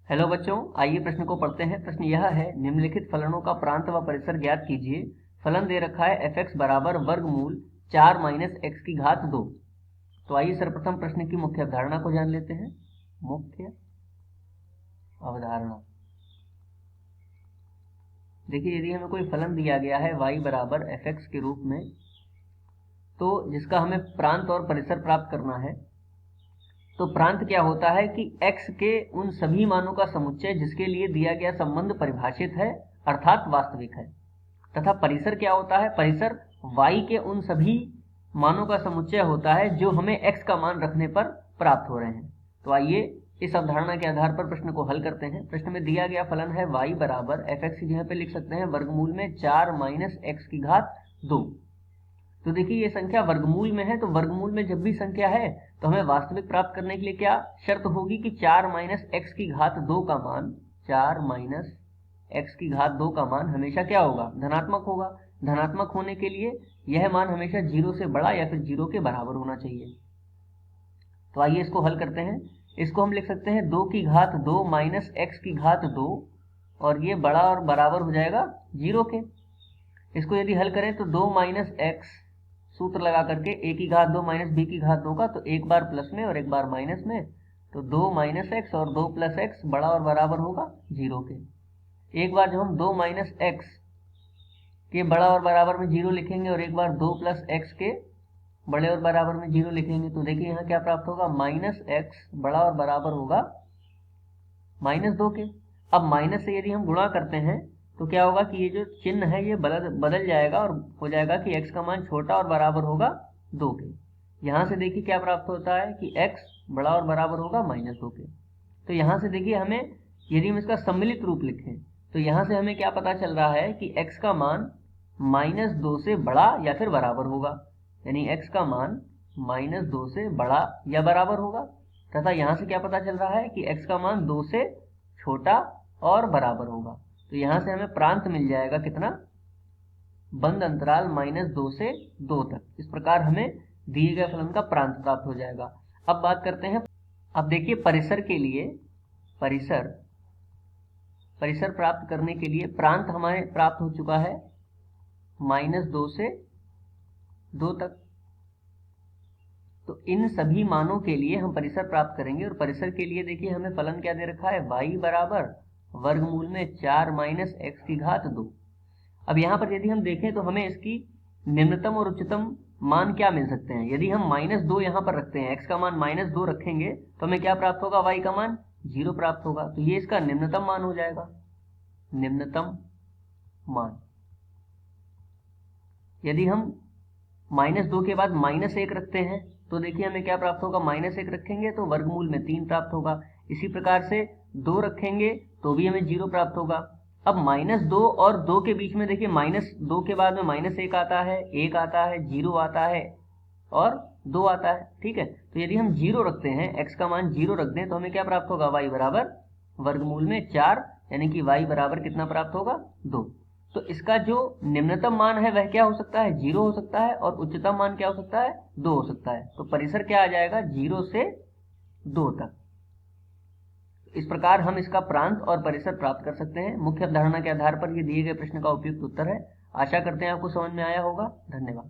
Hello बच्चों, आइए प्रश्न को पढ़ते हैं। प्रश्न यह है, निम्नलिखित फलनों का प्रांत व परिसर ज्ञात कीजिए। फलन दे रखा है fx बराबर वर्गमूल 4 माइनस एक्स की घात 2। तो आइए सर्वप्रथम प्रश्न की मुख्य अवधारणा को जान लेते हैं। मुख्य अवधारणा देखिए, यदि हमें कोई फलन दिया गया है y बराबर fx के रूप में, तो जिसका हमें प्रांत और परिसर प्राप्त करना है, तो प्रांत क्या होता है कि x के उन सभी मानों का समुच्चय जिसके लिए दिया गया संबंध परिभाषित है अर्थात वास्तविक है, तथा परिसर क्या होता है, परिसर y के उन सभी मानों का समुच्चय होता है जो हमें x का मान रखने पर प्राप्त हो रहे हैं। तो आइए इस अवधारणा के आधार पर प्रश्न को हल करते हैं। प्रश्न में दिया गया फलन है y बराबर fx की जगह पे लिख सकते हैं वर्गमूल में 4 माइनस एक्स की घात 2। तो देखिए, ये संख्या वर्गमूल में है, तो वर्गमूल में जब भी संख्या है तो हमें वास्तविक प्राप्त करने के लिए क्या शर्त होगी कि 4 माइनस एक्स की घात 2 का मान 4 माइनस एक्स की घात 2 का मान हमेशा क्या होगा, धनात्मक होगा। धनात्मक होने के लिए यह मान हमेशा 0 से बड़ा या फिर 0 के बराबर होना चाहिए। तो आइए इसको हल करते हैं। इसको हम लिख सकते हैं 2 की घात 2 माइनस एक्स की घात 2, और ये बड़ा और बराबर हो जाएगा 0 के। इसको यदि हल करें तो 2 माइनस एक्स सूत्र लगा करके a की घात 2 माइनस b की घात 2 का, तो एक बार प्लस में और एक बार माइनस में, तो 2 माइनस एक्स और 2 प्लस एक्स बड़ा और बराबर होगा 0 के। एक बार जब हम 2 माइनस एक्स के बड़ा और बराबर में 0 लिखेंगे और एक बार 2 प्लस एक्स के बड़े और बराबर में 0 लिखेंगे, तो देखिए यहाँ क्या प्राप्त होगा, माइनस एक्स बड़ा और बराबर होगा माइनस 2 के। अब माइनस से यदि हम गुणा करते हैं तो क्या होगा कि ये जो चिन्ह है ये बदल जाएगा और हो जाएगा कि x का मान छोटा और बराबर होगा 2 के। यहाँ से देखिए क्या प्राप्त होता है कि x बड़ा और बराबर होगा माइनस 2 के। तो यहाँ से देखिए हमें, यदि हम इसका सम्मिलित रूप लिखें तो यहाँ से हमें क्या पता चल रहा है कि x का मान माइनस 2 से बड़ा या फिर बराबर होगा, यानी x का मान माइनस 2 से बड़ा या बराबर होगा। तथा यहाँ से क्या पता चल रहा है कि x का मान 2 से छोटा और बराबर होगा। तो यहाँ से हमें प्रांत मिल जाएगा कितना, बंद अंतराल माइनस 2 से 2 तक। इस प्रकार हमें दिए गए फलन का प्रांत प्राप्त हो जाएगा। अब बात करते हैं, अब देखिए परिसर के लिए, परिसर प्राप्त करने के लिए प्रांत हमारे प्राप्त हो चुका है माइनस 2 से 2 तक। तो इन सभी मानों के लिए हम परिसर प्राप्त करेंगे, और परिसर के लिए देखिए हमें फलन क्या दे रखा है, y बराबर वर्गमूल में 4 माइनस एक्स की घात 2। अब यहाँ पर यदि हम देखें तो हमें इसकी निम्नतम और उच्चतम मान क्या मिल सकते हैं। यदि हम माइनस 2 यहाँ पर रखते हैं, x का मान माइनस 2 रखेंगे तो हमें क्या प्राप्त होगा, y का मान 0 प्राप्त होगा। तो ये इसका निम्नतम मान हो जाएगा, निम्नतम मान। यदि हम माइनस 2 के बाद माइनस 1 रखते हैं तो देखिए हमें क्या प्राप्त होगा, माइनस 1 रखेंगे तो वर्गमूल में 3 प्राप्त होगा। इसी प्रकार से 2 रखेंगे तो भी हमें 0 प्राप्त होगा। अब माइनस 2 और 2 के बीच में देखिए माइनस 2 के बाद में माइनस 1 आता है, 1 आता है, 0 आता है और 2 आता है, ठीक है। तो यदि हम 0 रखते हैं, x का मान 0 रख दें, तो हमें क्या प्राप्त होगा, y बराबर वर्गमूल में 4, यानी कि y बराबर कितना प्राप्त होगा, 2। तो इसका जो निम्नतम मान है वह क्या हो सकता है, 0 हो सकता है, और उच्चतम मान क्या हो सकता है, 2 हो सकता है। तो परिसर क्या आ जाएगा, 0 से 2 तक। इस प्रकार हम इसका प्रांत और परिसर प्राप्त कर सकते हैं। मुख्य अवधारणा के आधार पर ये दिए गए प्रश्न का उपयुक्त उत्तर है। आशा करते हैं आपको समझ में आया होगा। धन्यवाद।